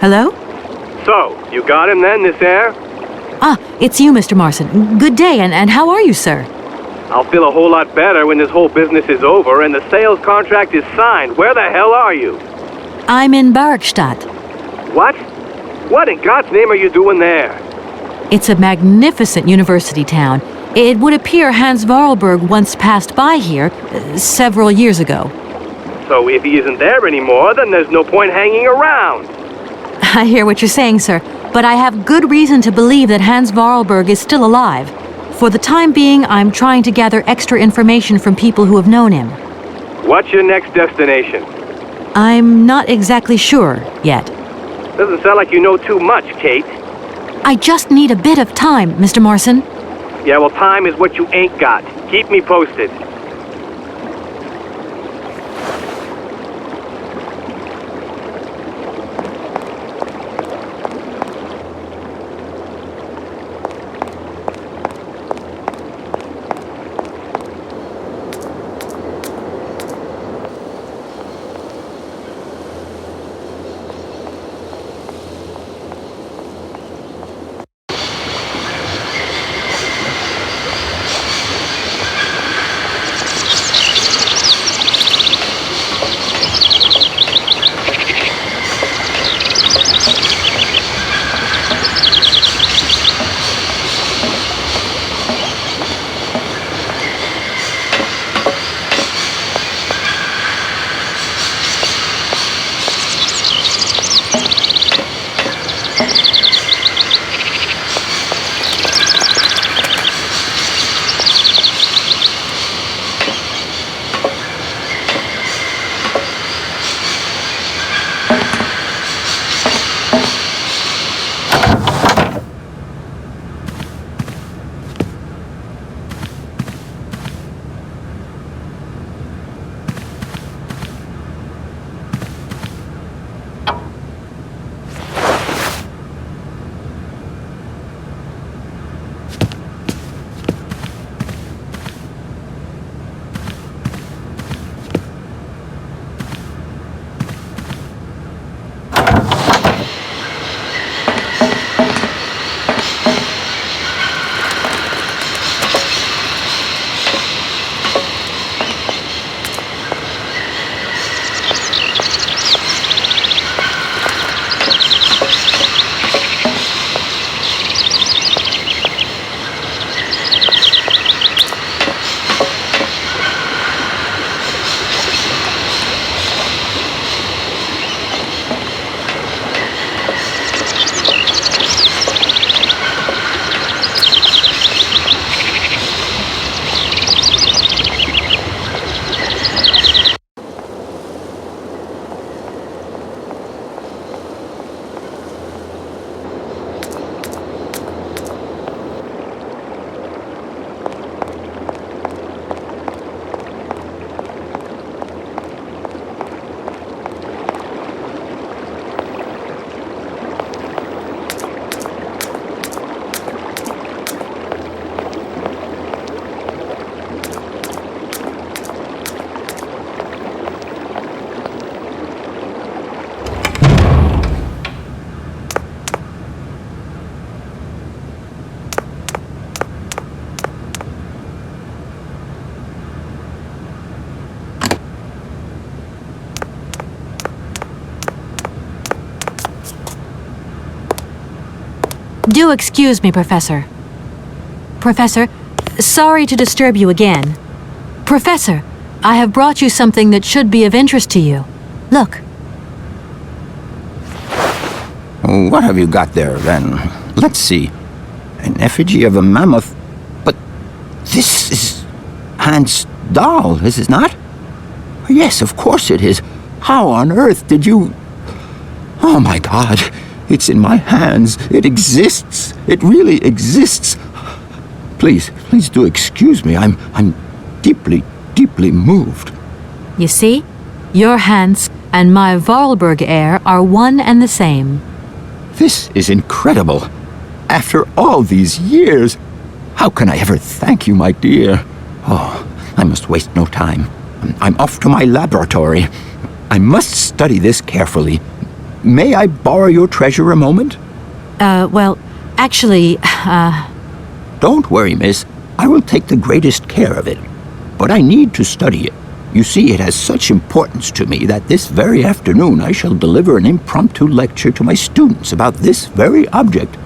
Hello? So, you got him then, this heir? Ah, it's you, Mr. Marson. Good day, and how are you, sir? I'll feel a whole lot better when this whole business is over and the sales contract is signed. Where the hell are you? I'm in Barkstadt. What? What in God's name are you doing there? It's a magnificent university town. It would appear Hans Vorarlberg once passed by here several years ago. So if he isn't there anymore, then there's no point hanging around. I hear what you're saying, sir, but I have good reason to believe that Hans Vorarlberg is still alive. For the time being, I'm trying to gather extra information from people who have known him. What's your next destination? I'm not exactly sure yet. Doesn't sound like you know too much, Kate. I just need a bit of time, Mr. Marson. Yeah, well, time is what you ain't got. Keep me posted. Do excuse me, Professor. Professor, sorry to disturb you again. Professor, I have brought you something that should be of interest to you. Look. What have you got there, then? Let's see. An effigy of a mammoth. But this is Hans' doll, is it not? Yes, of course it is. How on earth did you... Oh, my God. It's in my hands. It exists. It really exists. Please do excuse me. I'm deeply, deeply moved. You see? Your Hans and my Vorarlberg heir are one and the same. This is incredible. After all these years, how can I ever thank you, my dear? Oh, I must waste no time. I'm off to my laboratory. I must study this carefully. May I borrow your treasure a moment? Well, actually, Don't worry, miss. I will take the greatest care of it. But I need to study it. You see, it has such importance to me that this very afternoon I shall deliver an impromptu lecture to my students about this very object.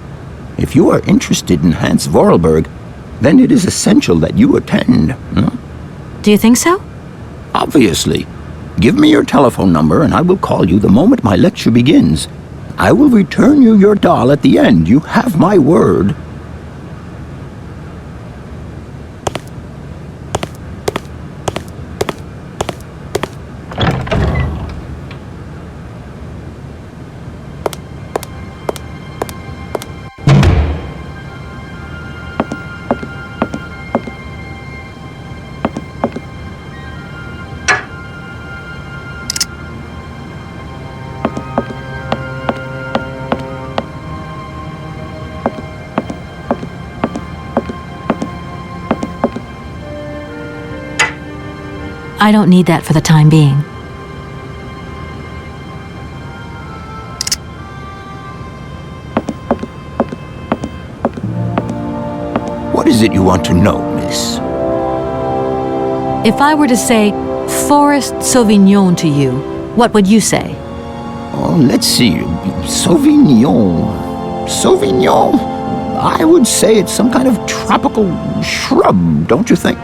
If you are interested in Hans Vorarlberg, then it is essential that you attend. Huh? do you think so? Obviously. Give me your telephone number and I will call you the moment my lecture begins. I will return you your doll at the end. You have my word. I don't need that for the time being. What is it you want to know, miss? If I were to say Forest Sauvignon to you, what would you say? Oh, let's see. Sauvignon. Sauvignon? I would say it's some kind of tropical shrub, don't you think?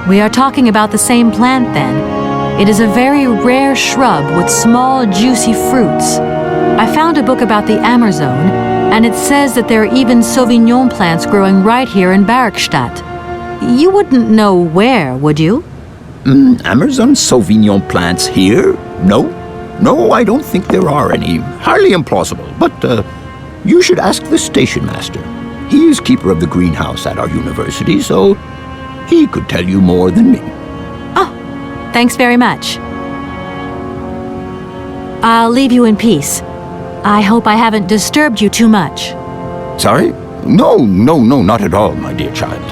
We are talking about the same plant then. It is a very rare shrub with small, juicy fruits. I found a book about the Amazon, and it says that there are even Sauvignon plants growing right here in Barrackstadt. You wouldn't know where, would you? Amazon Sauvignon plants here? No. No, I don't think there are any. Hardly implausible. But you should ask the station master. He is keeper of the greenhouse at our university, so he could tell you more than me. Oh, thanks very much. I'll leave you in peace. I hope I haven't disturbed you too much. Sorry? No, not at all, my dear child.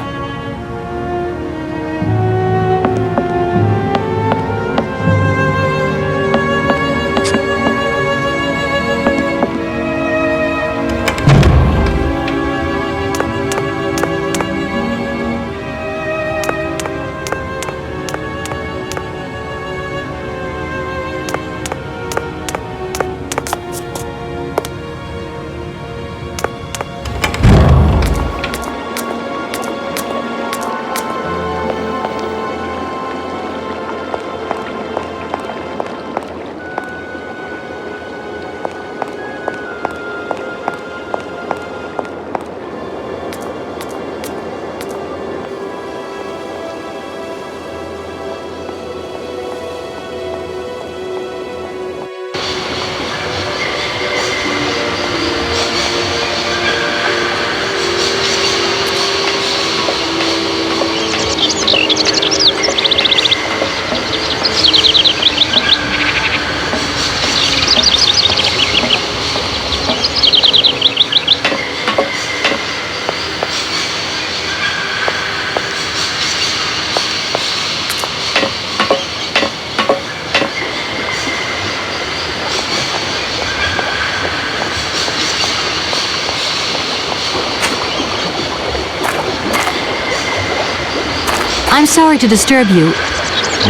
I'm sorry to disturb you.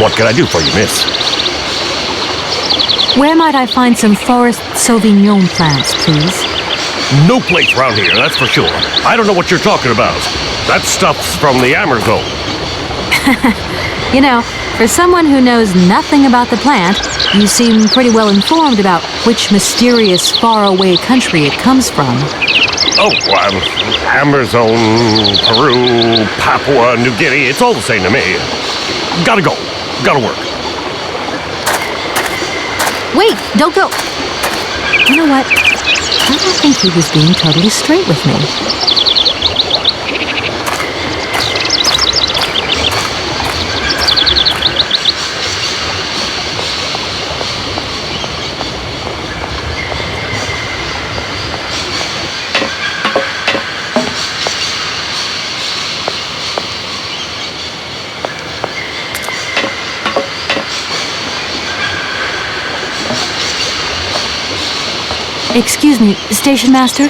What can I do for you, miss? Where might I find some Forest Sauvignon plants, please? No place around here, that's for sure. I don't know what you're talking about. That stuff's from the Amazon. You know, for someone who knows nothing about the plant, you seem pretty well informed about which mysterious faraway country it comes from. Oh, Amazon, Peru, Papua New Guinea, it's all the same to me. Gotta go. Gotta work. Wait, don't go. You know what? I don't think he was being totally straight with me. Excuse me, Station Master,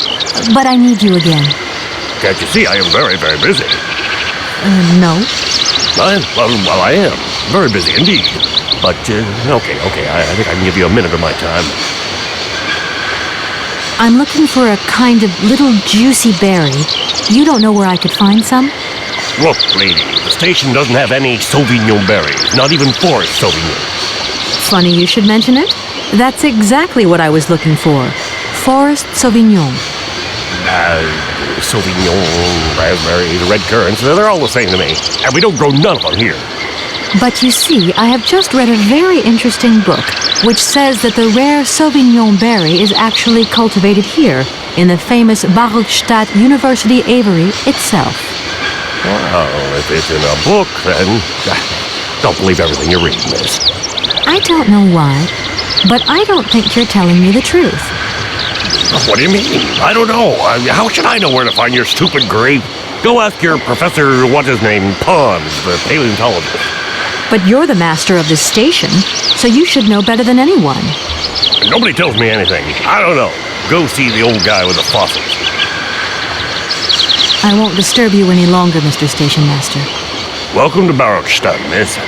but I need you again. Can't you see I am very, very busy? No. Well, I am. Very busy indeed. But, okay, I think I can give you a minute of my time. I'm looking for a kind of little juicy berry. You don't know where I could find some? Look, lady, the station doesn't have any Sauvignon berries, not even forest Sauvignon. Funny you should mention it. That's exactly what I was looking for. Forest Sauvignon. Sauvignon, raspberries, red currants, they're all the same to me. And we don't grow none of them here. But you see, I have just read a very interesting book which says that the rare Sauvignon berry is actually cultivated here in the famous Végigjátszás University aviary itself. Well, if it's in a book, then don't believe everything you read, miss. I don't know why, but I don't think you're telling me the truth. What do you mean? I don't know. How should I know where to find your stupid grape? Go ask your professor, what's his name, Pons, the paleontologist. But you're the master of this station, so you should know better than anyone. Nobody tells me anything. I don't know. Go see the old guy with the fossils. I won't disturb you any longer, Mr. Station Master. Welcome to Végigjátszás, miss.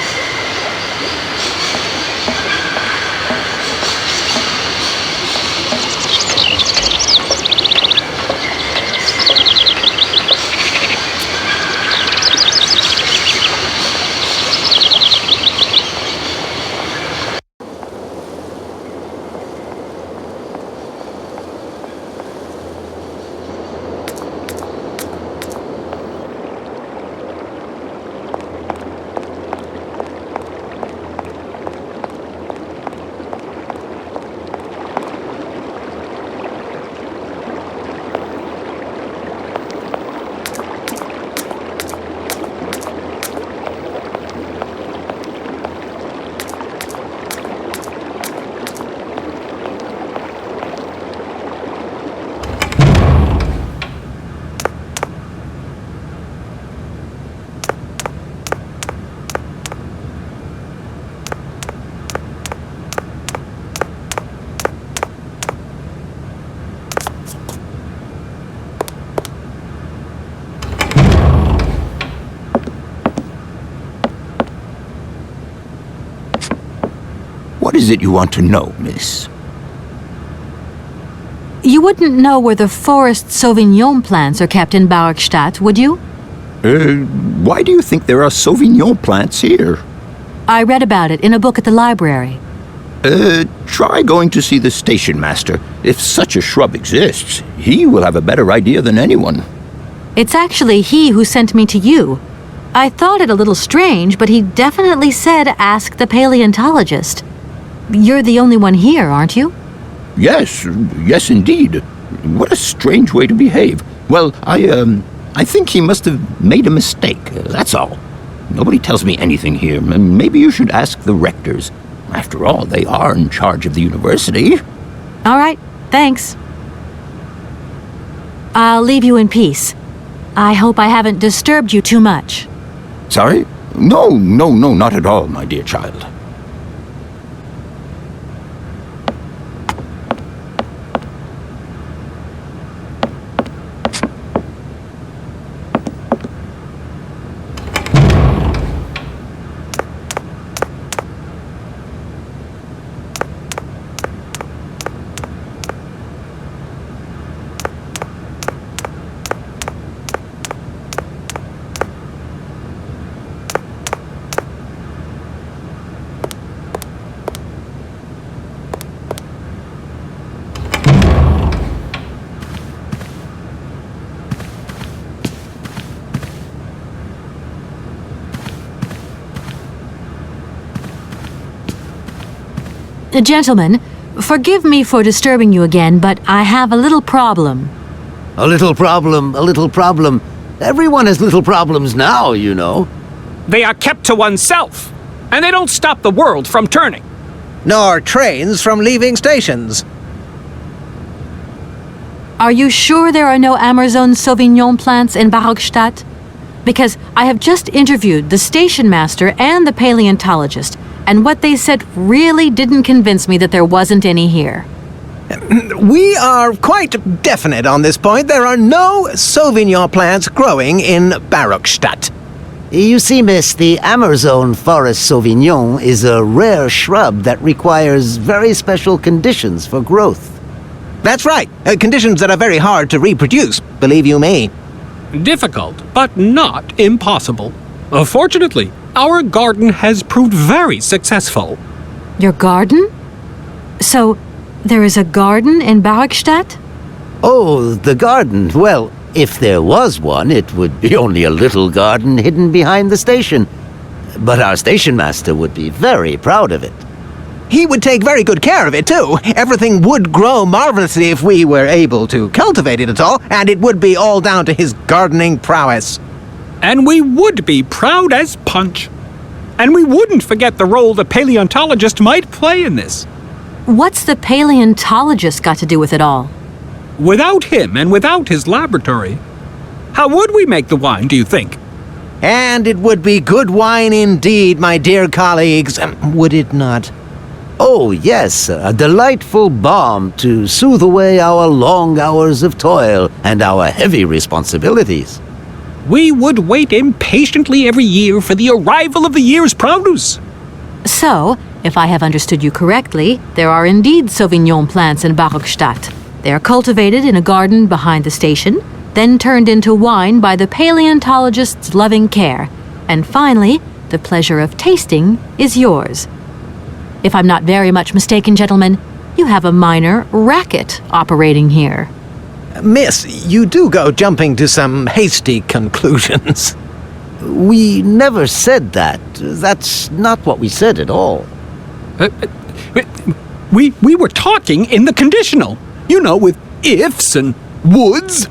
What is it you want to know, miss? You wouldn't know where the forest Sauvignon plants are kept in Végigjátszás, would you? Why do you think there are Sauvignon plants here? I read about it in a book at the library. Try going to see the station master. If such a shrub exists, he will have a better idea than anyone. It's actually he who sent me to you. I thought it a little strange, but he definitely said ask the paleontologist. You're the only one here, aren't you? Yes indeed. What a strange way to behave. Well, I think he must have made a mistake, that's all. Nobody tells me anything here. Maybe you should ask the rectors. After all, they are in charge of the university. All right, thanks. I'll leave you in peace. I hope I haven't disturbed you too much. Sorry? No, not at all, my dear child. Gentlemen, forgive me for disturbing you again, but I have a little problem. A little problem. Everyone has little problems now, you know. They are kept to oneself, and they don't stop the world from turning. Nor trains from leaving stations. Are you sure there are no Amazon Sauvignon plants in Végigjátszás? Because I have just interviewed the station master and the paleontologist, and what they said really didn't convince me that there wasn't any here. We are quite definite on this point. There are no Sauvignon plants growing in Végigjátszás. You see, miss, the Amazon Forest Sauvignon is a rare shrub that requires very special conditions for growth. That's right. Conditions that are very hard to reproduce, believe you me. Difficult, but not impossible. Fortunately, our garden has proved very successful. Your garden? So, there is a garden in Végigjátszás? Oh, the garden. Well, if there was one, it would be only a little garden hidden behind the station. But our station master would be very proud of it. He would take very good care of it, too. Everything would grow marvelously if we were able to cultivate it at all, and it would be all down to his gardening prowess. And we would be proud as punch. And we wouldn't forget the role the paleontologist might play in this. What's the paleontologist got to do with it all? Without him and without his laboratory, how would we make the wine, do you think? And it would be good wine indeed, my dear colleagues, would it not? Oh, yes, a delightful balm to soothe away our long hours of toil and our heavy responsibilities. We would wait impatiently every year for the arrival of the year's produce. So, if I have understood you correctly, there are indeed Sauvignon plants in Végigjátszás. They are cultivated in a garden behind the station, then turned into wine by the paleontologist's loving care, and finally, the pleasure of tasting is yours. If I'm not very much mistaken, gentlemen, you have a minor racket operating here. Miss, you do go jumping to some hasty conclusions. We never said that. That's not what we said at all. We were talking in the conditional. You know, with ifs and woulds.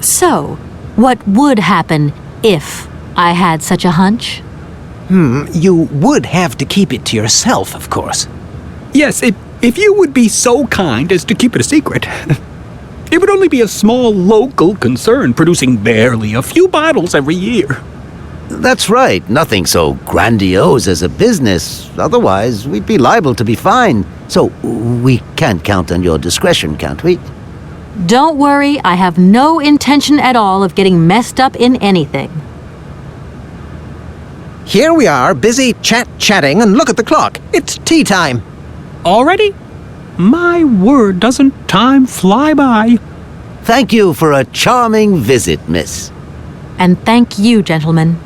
So, what would happen if I had such a hunch? You would have to keep it to yourself, of course. Yes, if you would be so kind as to keep it a secret. It would only be a small local concern producing barely a few bottles every year. That's right, nothing so grandiose as a business. Otherwise, we'd be liable to be fined. So, we can't count on your discretion, can't we? Don't worry, I have no intention at all of getting messed up in anything. Here we are, busy chatting, and look at the clock. It's tea time. Already? My word, doesn't time fly by? Thank you for a charming visit, miss. And thank you, gentlemen.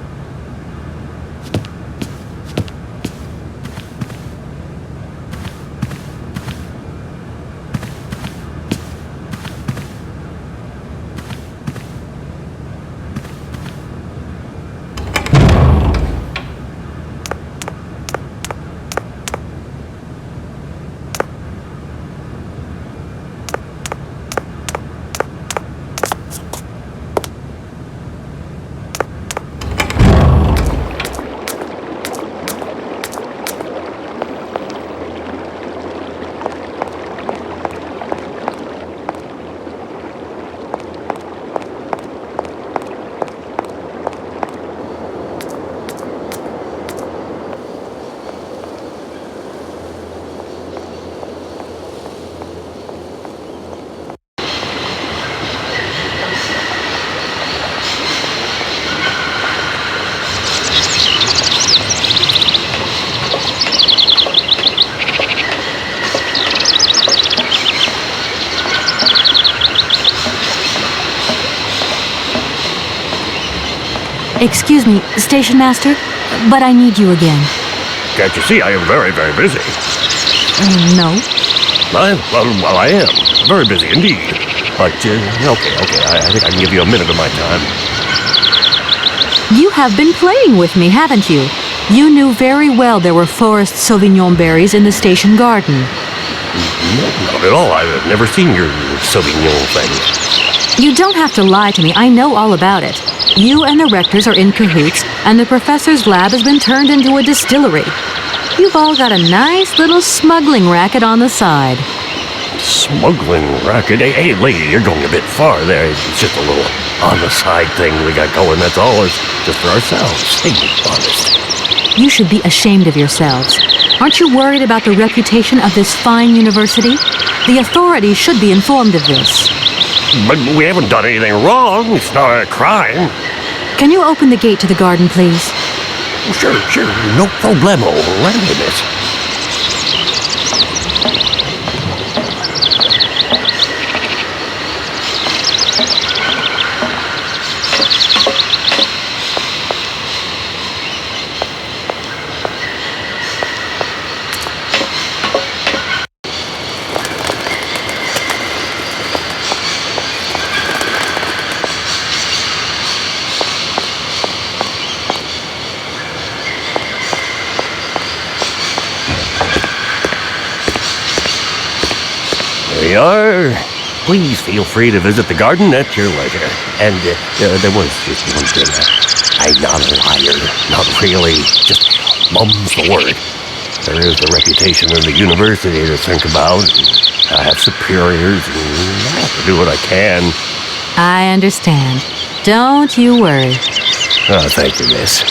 Excuse me, Station Master, but I need you again. Can't you see I am very, very busy? No. Well, I am. Very busy indeed. But, okay, I think I can give you a minute of my time. You have been playing with me, haven't you? You knew very well there were forest Sauvignon berries in the station garden. No, not at all. I've never seen your Sauvignon thing. You don't have to lie to me. I know all about it. You and the rectors are in cahoots, and the professor's lab has been turned into a distillery. You've all got a nice little smuggling racket on the side. Smuggling racket? Hey, lady, you're going a bit far there. It's just a little on-the-side thing we got going, that's all. It's just for ourselves. Hey, honest. You should be ashamed of yourselves. Aren't you worried about the reputation of this fine university? The authorities should be informed of this. But we haven't done anything wrong. It's not a crime. Can you open the gate to the garden, please? Sure, no problemo. Right away, miss. There you are. Please feel free to visit the garden at your leisure. And there was just one thing. I'm not a liar. Not really. Just mum's the word. There is a reputation in the university to think about. I have superiors, and I have to do what I can. I understand. Don't you worry. Oh, thank you, miss.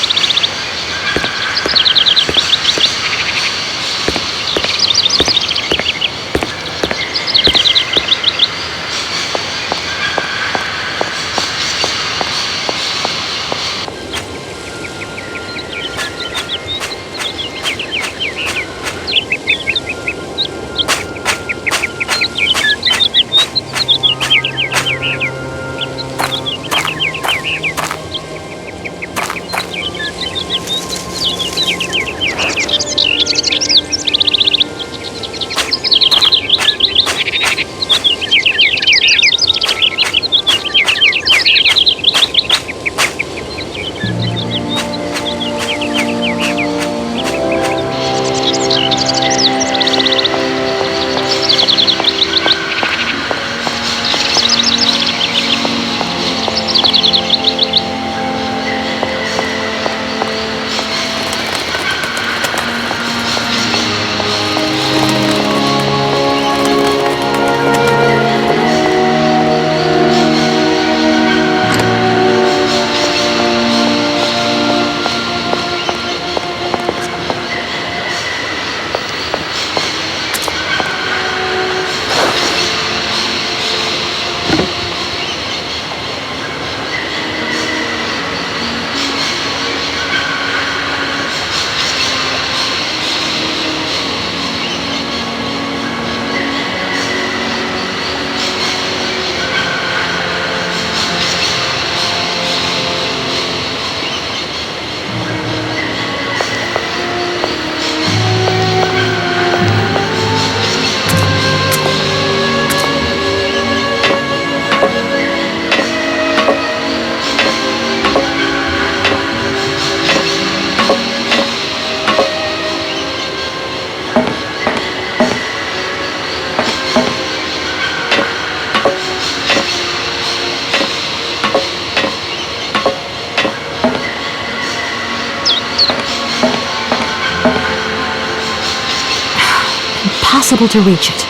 Impossible to reach it.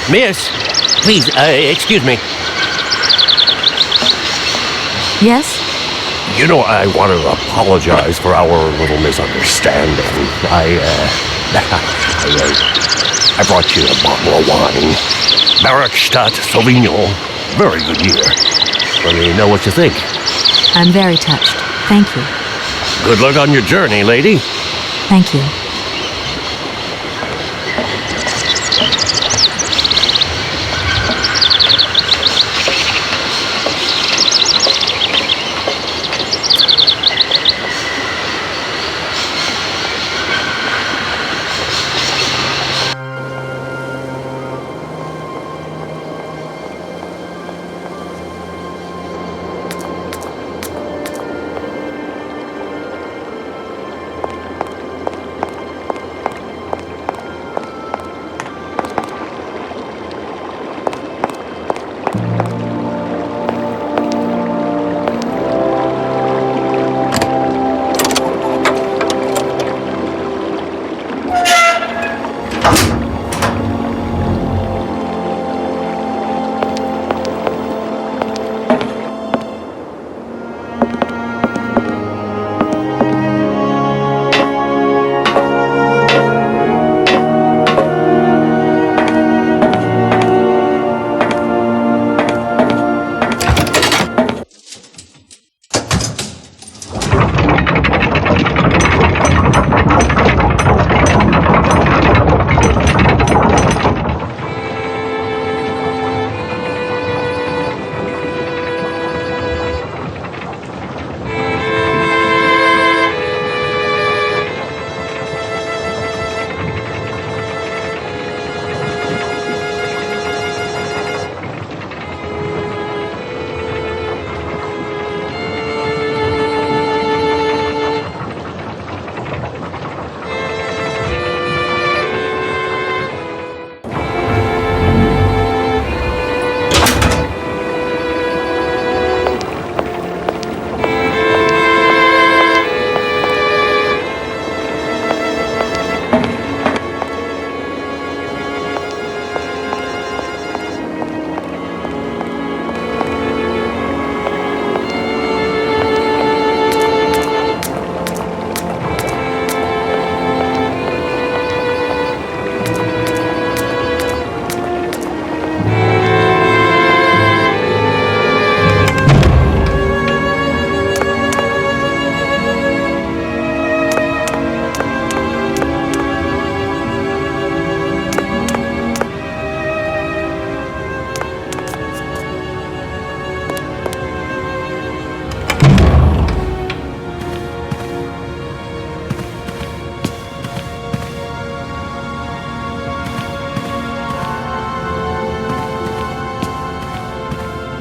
Miss, please, excuse me. Yes? You know, I want to apologize for our little misunderstanding. I brought you a bottle of wine. Végigjátszás Sauvignon. Very good year. Let me know what you think. I'm very touched. Thank you. Good luck on your journey, lady. Thank you.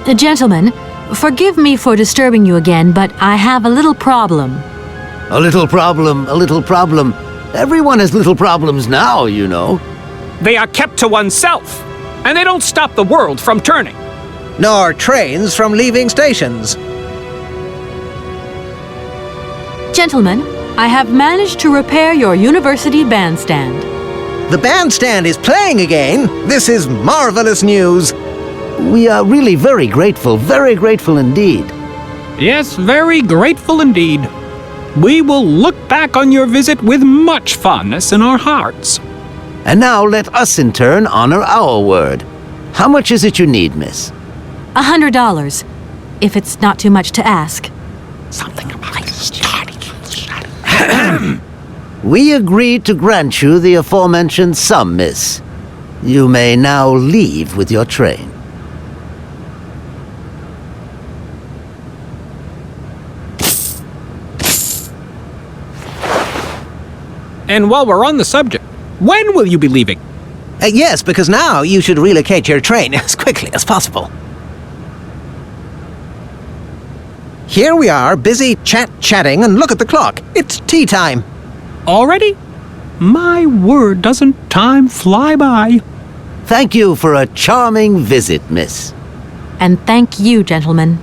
Gentlemen, forgive me for disturbing you again, but I have a little problem. A little problem, a little problem. Everyone has little problems now, you know. They are kept to oneself, and they don't stop the world from turning. Nor trains from leaving stations. Gentlemen, I have managed to repair your university bandstand. The bandstand is playing again. This is marvelous news. We are really very grateful indeed. Yes, very grateful indeed. We will look back on your visit with much fondness in our hearts. And now let us in turn honor our word. How much is it you need, miss? $100, if it's not too much to ask. We agree to grant you the aforementioned sum, miss. You may now leave with your train. And while we're on the subject, when will you be leaving? Yes, because now you should relocate your train as quickly as possible. Here we are, busy chatting, and look at the clock. It's tea time. Already? My word, doesn't time fly by? Thank you for a charming visit, miss. And thank you, gentlemen.